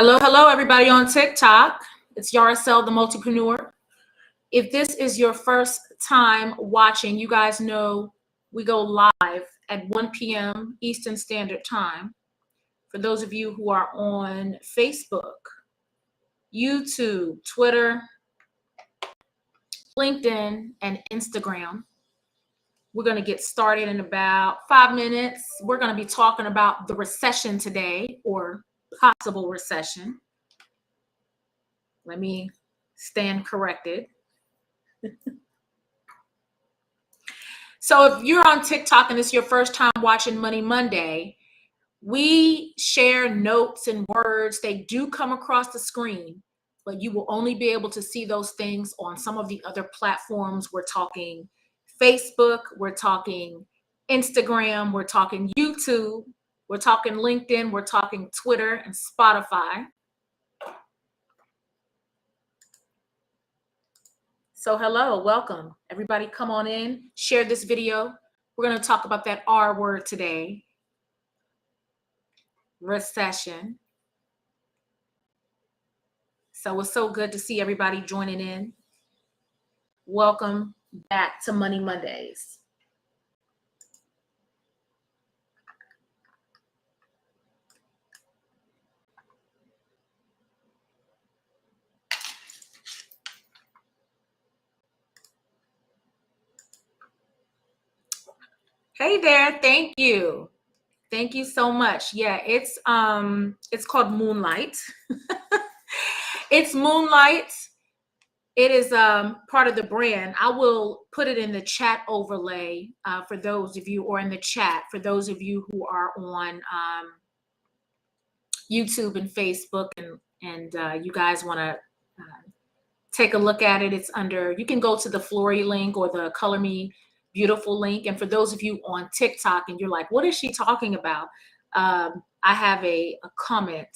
Hello, everybody on TikTok. It's Yaricel, the Multipreneur. If this is your first time watching, you guys know we go live at 1 p.m. Eastern Standard Time. For those of you who are on Facebook, YouTube, Twitter, LinkedIn, and Instagram, we're going to get started in about 5 minutes. We're going to be talking about the recession today, or possible recession. Let me stand corrected. So if you're on TikTok and it's your first time watching Money Monday, we share notes and words. They do come across the screen, but you will only be able to see those things on some of the other platforms. We're talking Facebook, we're talking Instagram, we're talking YouTube, we're talking LinkedIn, we're talking Twitter and Spotify. So hello, welcome. Everybody come on in, share this video. We're going to talk about that R word today, recession. So it's so good to see everybody joining in. Welcome back to Money Mondays. Hey there, thank you. Thank you so much. Yeah, it's called Moonlight. It's Moonlight. It is part of the brand. I will put it in the chat overlay for those of you, or in the chat for those of you who are on YouTube and Facebook, and you guys want to take a look at it. It's under, you can go to the Flory link or the Color Me Beautiful link. And for those of you on TikTok and you're like, what is she talking about? I have a comment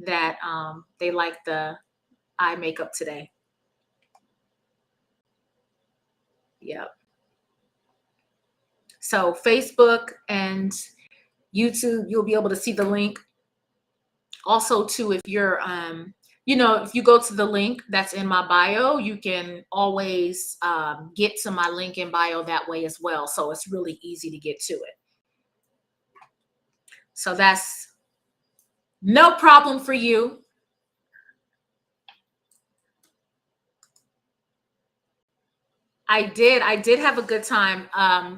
that they like the eye makeup today. Yep. So Facebook and YouTube, you'll be able to see the link. Also, too, if you're, if you go to the link that's in my bio, you can always get to my link in bio that way as well. So it's really easy to get to it. So that's no problem for you. I did have a good time.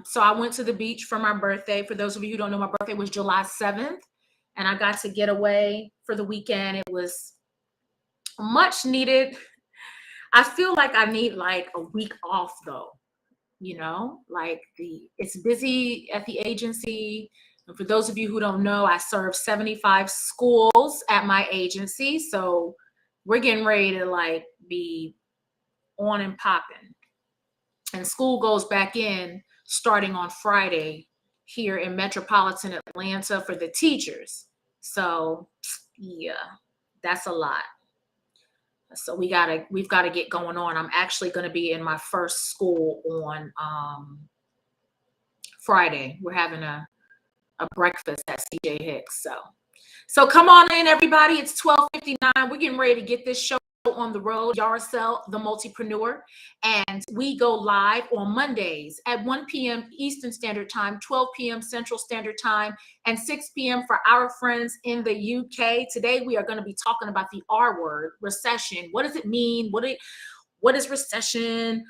So I went to the beach for my birthday. For those of you who don't know, my birthday was July 7th, and I got to get away for the weekend. It was much needed. I feel like I need like a week off though, like it's busy at the agency. And for those of you who don't know, I serve 75 schools at my agency. So we're getting ready to like be on and popping. And school goes back in starting on Friday here in metropolitan Atlanta for the teachers. So yeah, that's a lot. So we've got to get going on. I'm actually going to be in my first school on Friday. We're having a breakfast at CJ Hicks. So come on in, everybody. It's 12:59. We're getting ready to get this show on the road. Yaricel, the Multipreneur, and we go live on Mondays at 1 p.m. Eastern Standard Time, 12 p.m. Central Standard Time, and 6 p.m. for our friends in the UK. Today we are going to be talking about the R word, recession. What does it mean? What is recession?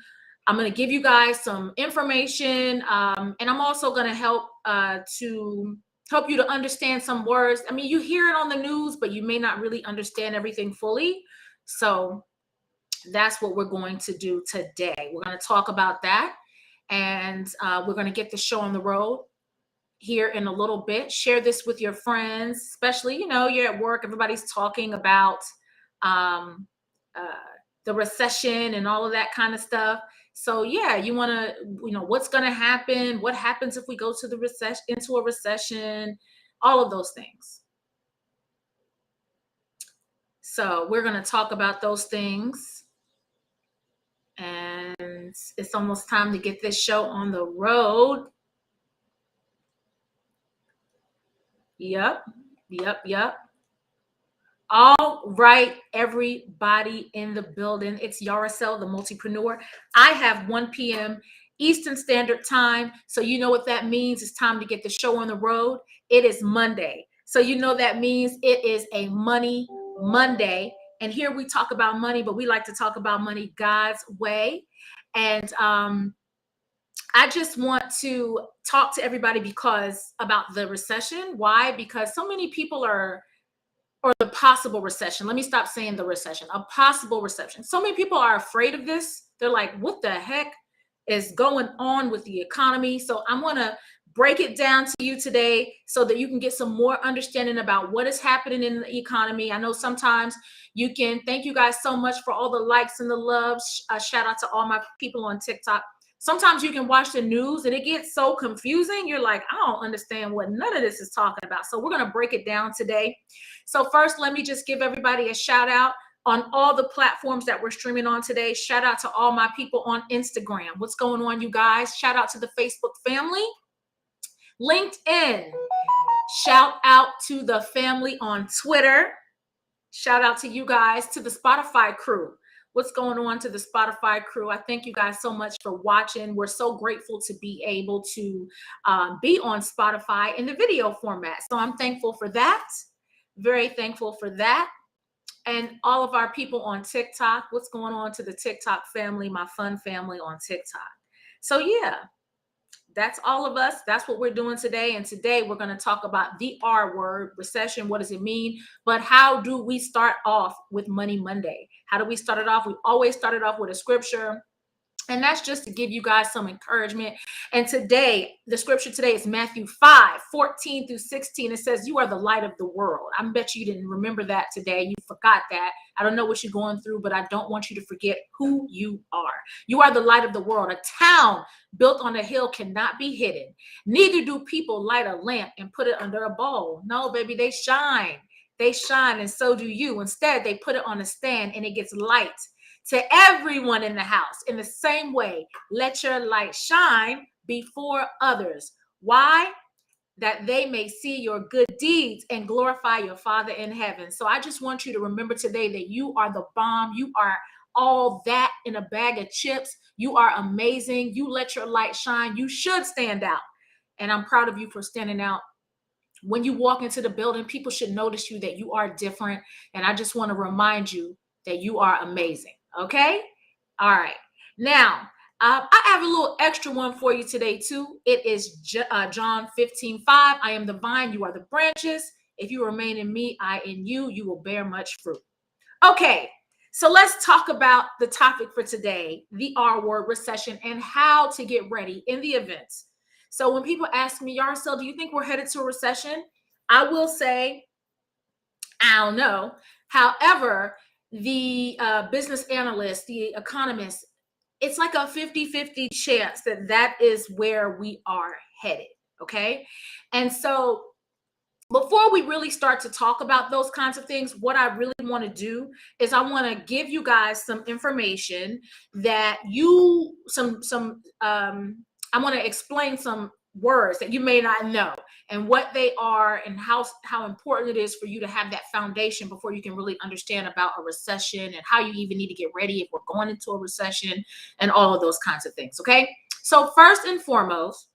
I'm going to give you guys some information, and I'm also going to help you to understand some words. I mean, you hear it on the news, but you may not really understand everything fully. So that's what we're going to do today. We're going to talk about that, and we're going to get the show on the road here in a little bit. Share this with your friends, especially, you're at work, everybody's talking about the recession and all of that kind of stuff. So yeah, you want to, what's going to happen? What happens if we go to into a recession? All of those things. So we're going to talk about those things. And it's almost time to get this show on the road. Yep. All right, everybody in the building. It's Yaricel, the multipreneur. I have 1 p.m. Eastern Standard Time. So you know what that means. It's time to get the show on the road. It is Monday. So you know that means it is a Money Monday. And here we talk about money, but we like to talk about money God's way. And I just want to talk to everybody about the recession. Why? Because so many people or the possible recession. Let me stop saying the recession, a possible recession. So many people are afraid of this. They're like, what the heck is going on with the economy? So I'm going to break it down to you today so that you can get some more understanding about what is happening in the economy. I know sometimes you can, thank you guys so much for all the likes and the loves. Shout out to all my people on TikTok. Sometimes you can watch the news and it gets so confusing. You're like, I don't understand what none of this is talking about. So we're going to break it down today. So first, let me just give everybody a shout out on all the platforms that we're streaming on today. Shout out to all my people on Instagram. What's going on, you guys? Shout out to the Facebook family. LinkedIn. Shout out to the family on Twitter. Shout out to you guys, to the Spotify crew. What's going on to the Spotify crew? I thank you guys so much for watching. We're so grateful to be able to be on Spotify in the video format. So I'm thankful for that. Very thankful for that. And all of our people on TikTok. What's going on to the TikTok family, my fun family on TikTok. So yeah, that's all of us. That's what we're doing today. And today we're going to talk about the R word, recession. What does it mean? But how do we start off with Money Monday? How do we start it off? We always started off with a scripture. And that's just to give you guys some encouragement. And today, the scripture today is Matthew 5:14-16. It says, you are the light of the world. I bet you didn't remember that today. You forgot that. I don't know what you're going through, but I don't want you to forget who you are. You are the light of the world. A town built on a hill cannot be hidden. Neither do people light a lamp and put it under a bowl. No, baby, they shine. They shine, and so do you. Instead, they put it on a stand and it gets light to everyone in the house. In the same way, let your light shine before others. Why? That they may see your good deeds and glorify your Father in heaven. So I just want you to remember today that you are the bomb. You are all that in a bag of chips. You are amazing. You let your light shine. You should stand out. And I'm proud of you for standing out. When you walk into the building, people should notice you, that you are different. And I just want to remind you that you are amazing. Okay? All right. Now, I have a little extra one for you today, too. It is John 15:5. I am the vine, you are the branches. If you remain in me, I in you, you will bear much fruit. Okay, so let's talk about the topic for today, the R word, recession, and how to get ready in the events. So when people ask me, Yaricel, do you think we're headed to a recession? I will say, I don't know. However, the business analyst, the economist, it's like a 50-50 chance that that is where we are headed. Okay. And so before we really start to talk about those kinds of things, what I really want to do is I want to give you guys some information that I want to explain some words that you may not know and what they are and how important it is for you to have that foundation before you can really understand about a recession and how you even need to get ready if we're going into a recession and all of those kinds of things. Okay. So first and foremost,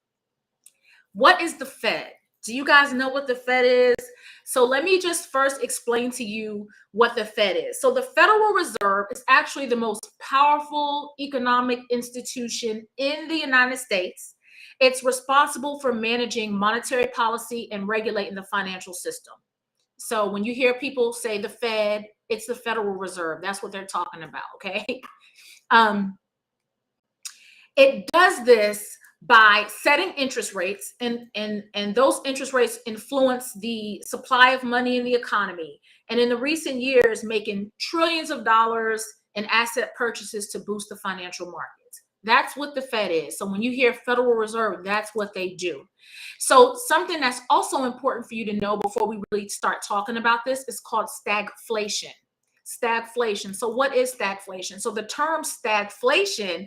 what is the Fed? Do you guys know what the Fed is? So let me just first explain to you what the Fed is. So the Federal Reserve is actually the most powerful economic institution in the United States. It's responsible for managing monetary policy and regulating the financial system. So when you hear people say the Fed, it's the Federal Reserve. That's what they're talking about, okay? It does this by setting interest rates, and those interest rates influence the supply of money in the economy. And in the recent years, making trillions of dollars in asset purchases to boost the financial markets. That's what the Fed is. So when you hear Federal Reserve, that's what they do. So something that's also important for you to know before we really start talking about this is called stagflation. Stagflation. So what is stagflation? So the term stagflation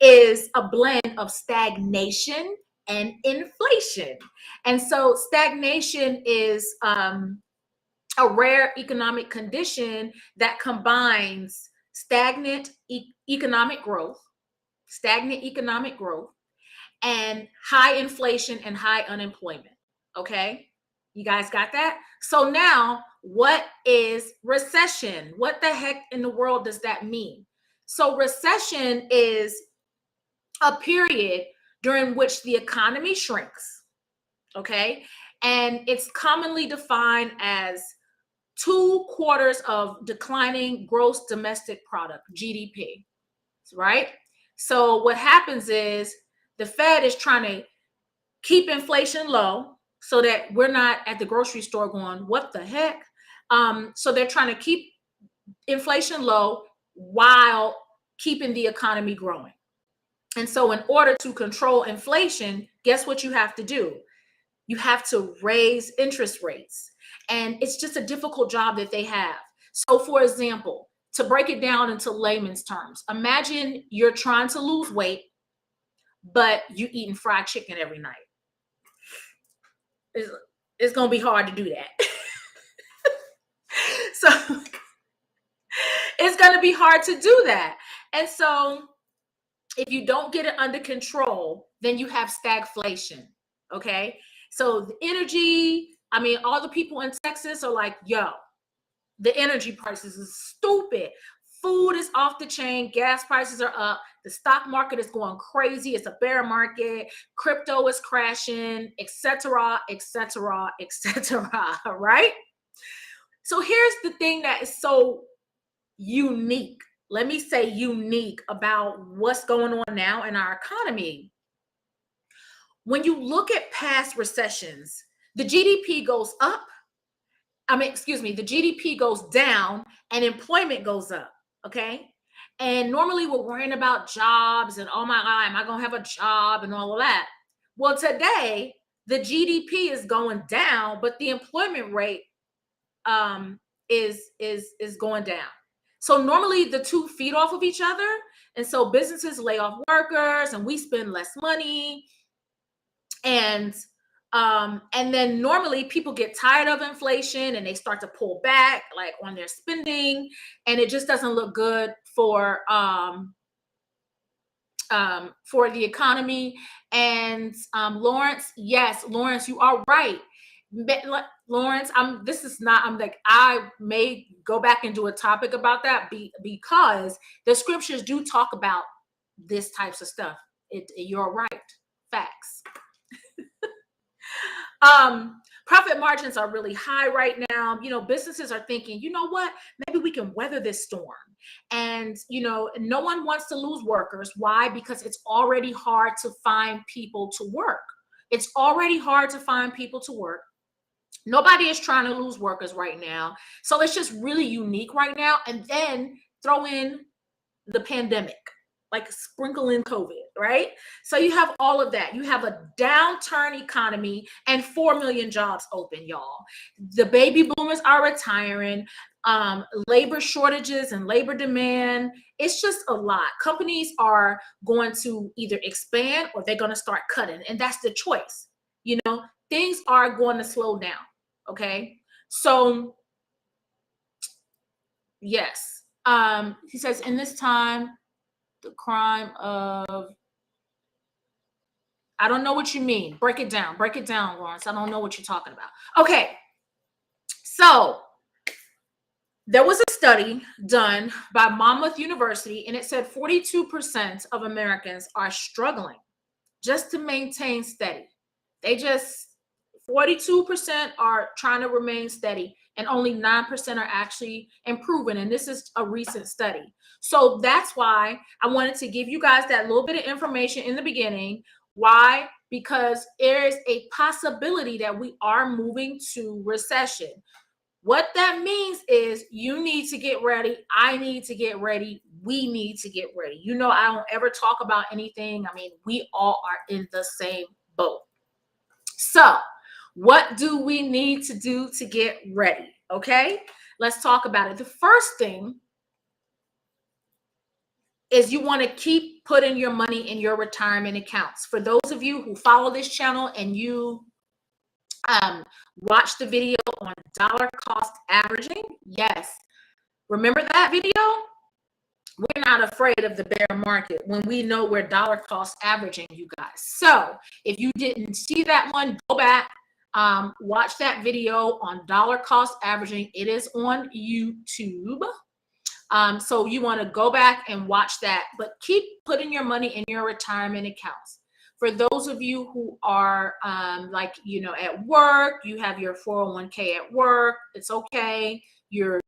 is a blend of stagnation and inflation. And so stagnation is a a rare economic condition that combines stagnant economic growth, and high inflation and high unemployment. Okay, you guys got that? So now, what is recession? What the heck in the world does that mean? So recession is a period during which the economy shrinks. Okay, and it's commonly defined as 2 quarters of declining gross domestic product, GDP, right? So what happens is the Fed is trying to keep inflation low so that we're not at the grocery store going, what the heck? So they're trying to keep inflation low while keeping the economy growing. And so in order to control inflation, guess what you have to do? You have to raise interest rates. And it's just a difficult job that they have. So for example, to break it down into layman's terms, imagine you're trying to lose weight, but you eating fried chicken every night. It's going to be hard to do that. So it's going to be hard to do that. And so if you don't get it under control, then you have stagflation. Okay. So the energy, I mean, all the people in Texas are like, yo, the energy prices is stupid. Food is off the chain. Gas prices are up. The stock market is going crazy. It's a bear market. Crypto is crashing, etc., etc., etc. Right? So here's the thing that is so unique. Let me say unique about what's going on now in our economy. When you look at past recessions, the GDP goes up. The GDP goes down and employment goes up. Okay. And normally we're worrying about jobs and, oh my God, am I going to have a job and all of that? Well, today the GDP is going down, but the employment rate is going down. So normally the two feed off of each other. And so businesses lay off workers and we spend less money. And then normally people get tired of inflation and they start to pull back like on their spending, and it just doesn't look good for the economy. And Lawrence, yes, Lawrence, you are right. Lawrence, I may go back and do a topic about that because the scriptures do talk about this types of stuff. You're right. Facts. Profit margins are really high right now. Businesses are thinking, you know what, maybe we can weather this storm. And, no one wants to lose workers. Why? Because it's already hard to find people to work. It's already hard to find people to work. Nobody is trying to lose workers right now. So it's just really unique right now. And then throw in the pandemic, like sprinkle in COVID, right? So you have all of that. You have a downturn economy and 4 million jobs open, y'all. The baby boomers are retiring, labor shortages and labor demand. It's just a lot. Companies are going to either expand or they're going to start cutting. And that's the choice. Things are going to slow down. Okay. So yes. He says in this time, the crime of, I don't know what you mean. Break it down, Lawrence. I don't know what you're talking about. Okay. So there was a study done by Monmouth University, and it said 42% of Americans are struggling just to maintain steady. 42% are trying to remain steady, and only 9% are actually improving. And this is a recent study. So that's why I wanted to give you guys that little bit of information in the beginning. Why? Because there is a possibility that we are moving to recession. What that means is you need to get ready. I need to get ready. We need to get ready. I don't ever talk about anything. I mean, we all are in the same boat. So what do we need to do to get ready? Okay, let's talk about it. The first thing is you want to keep putting your money in your retirement accounts. For those of you who follow this channel and you Watch the video on dollar cost averaging. Yes. Remember that video? We're not afraid of the bear market when we know we're dollar cost averaging, you guys. So if you didn't see that one, go back, watch that video on dollar cost averaging. It is on YouTube. So you want to go back and watch that, but keep putting your money in your retirement accounts. For those of you who are like, you know, at work, you have your 401k at work, it's okay. You're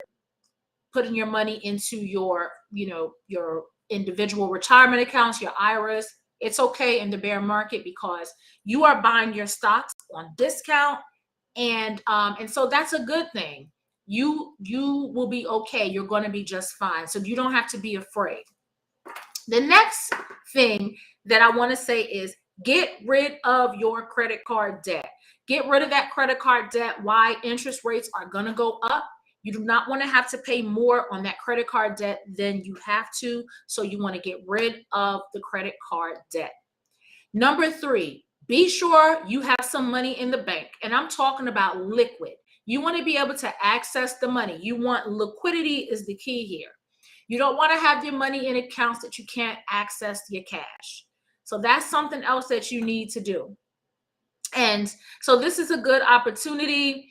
putting your money into your, you know, your individual retirement accounts, your IRAs. It's okay in the bear market because you are buying your stocks on discount. And so that's a good thing. You will be okay. You're going to be just fine. So you don't have to be afraid. The next thing that I want to say is get rid of your credit card debt. Get rid of that credit card debt. Why? Interest rates are going to go up. You do not want to have to pay more on that credit card debt than you have to. So you want to get rid of the credit card debt. Number 3, be sure you have some money in the bank. And I'm talking about liquid. You want to be able to access the money. You want liquidity is the key here. You don't want to have your money in accounts that you can't access your cash. So that's something else that you need to do. And so this is a good opportunity,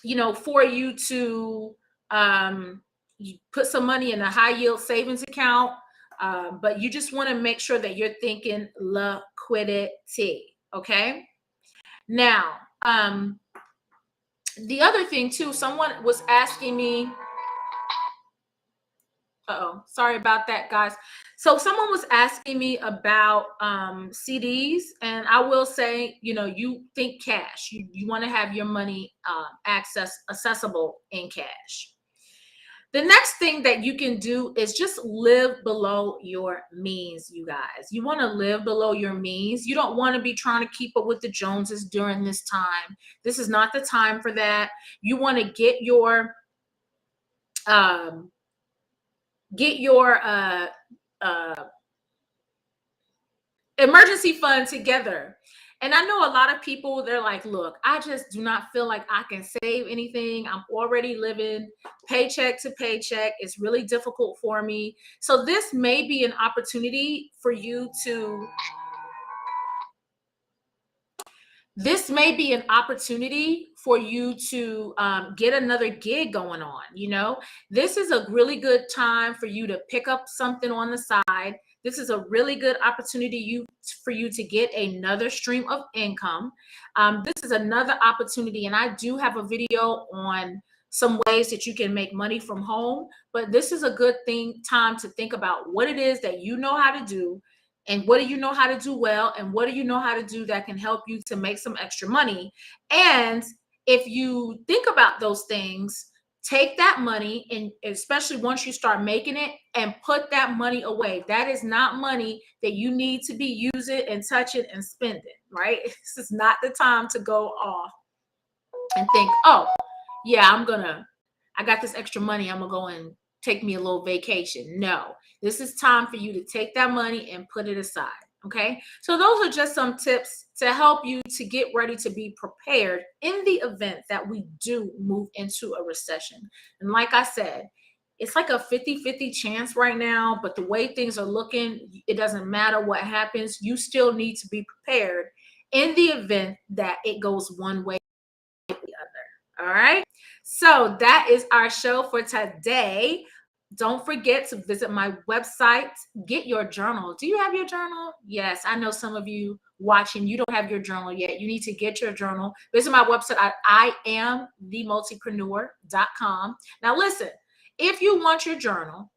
you know, for you to you put some money in a high yield savings account. But you just want to make sure that you're thinking liquidity. Okay. Now, the other thing too, someone was asking me, sorry about that, guys. So someone was asking me about CDs, and I will say, you know, you think cash. You want to have your money accessible in cash. The next thing that you can do is just live below your means, you guys. You want to live below your means. You don't want to be trying to keep up with the Joneses during this time. This is not the time for that. You want to get your emergency fund together. And I know a lot of people, they're like, look, I just do not feel like I can save anything. I'm already living paycheck to paycheck. It's really difficult for me. So this may be an opportunity for you to get another gig going on. You know, this is a really good time for you to pick up something on the side. This is a really good opportunity for you to get another stream of income. This is another opportunity, and I do have a video on some ways that you can make money from home, but this is a good time to think about what it is that you know how to do, and what do you know how to do well, and what do you know how to do that can help you to make some extra money. And if you think about those things, take that money, and especially once you start making it, and put that money away. That is not money that you need to be using and touching and spending, right? This is not the time to go off and think, oh, yeah, I got this extra money, I'm gonna go and take me a little vacation. No, this is time for you to take that money and put it aside. Okay, so those are just some tips to help you to get ready to be prepared in the event that we do move into a recession. And like I said, it's like a 50-50 chance right now, but the way things are looking, it doesn't matter what happens. You still need to be prepared in the event that it goes one way or the other. All right, so that is our show for today. Don't forget to visit my website, get your journal. Do you have your journal? Yes, I know some of you watching, you don't have your journal yet. You need to get your journal. Visit my website at IamTheMultipreneur.com. Now listen, if you want your journal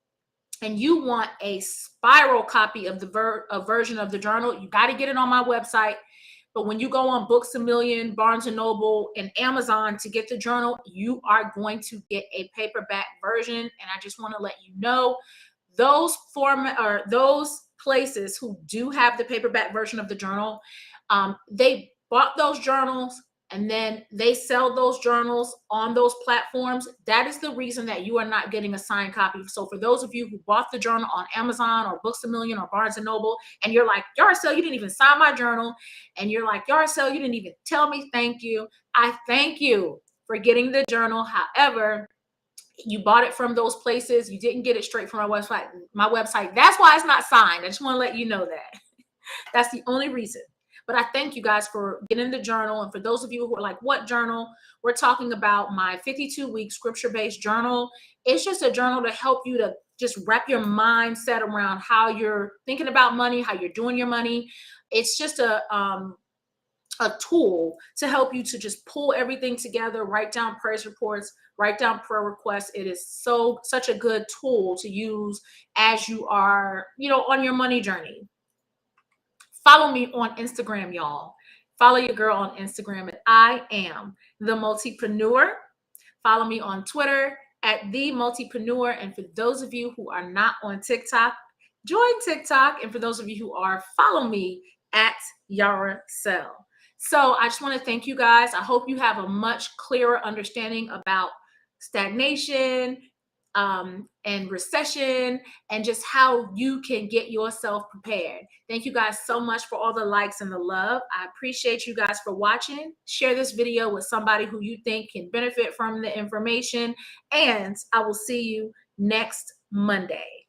and you want a spiral copy of the version of the journal, you got to get it on my website. But when you go on Books A Million, Barnes & Noble, and Amazon to get the journal, you are going to get a paperback version. And I just want to let you know, those places who do have the paperback version of the journal, they bought those journals and then they sell those journals on those platforms, that is the reason that you are not getting a signed copy. So for those of you who bought the journal on Amazon or Books A Million or Barnes and Noble, and you're like, Yarcel, you didn't even sign my journal, and you're like, Yarcel, you didn't even tell me thank you. I thank you for getting the journal. However, you bought it from those places. You didn't get it straight from my website. That's why it's not signed. I just want to let you know that. That's the only reason. But I thank you guys for getting the journal. And for those of you who are like, what journal? We're talking about my 52-week scripture-based journal. It's just a journal to help you to just wrap your mindset around how you're thinking about money, how you're doing your money. It's just a tool to help you to just pull everything together, write down praise reports, write down prayer requests. It is such a good tool to use as you are, on your money journey. Follow me on Instagram, y'all. Follow your girl on Instagram at I am the Multipreneur. Follow me on Twitter at the Multipreneur. And for those of you who are not on TikTok, join TikTok. And for those of you who are, follow me at Yarcel. So I just want to thank you guys. I hope you have a much clearer understanding about stagnation, and recession, and just how you can get yourself prepared. Thank you guys so much for all the likes and the love. I appreciate you guys for watching. Share this video with somebody who you think can benefit from the information, and I will see you next Monday.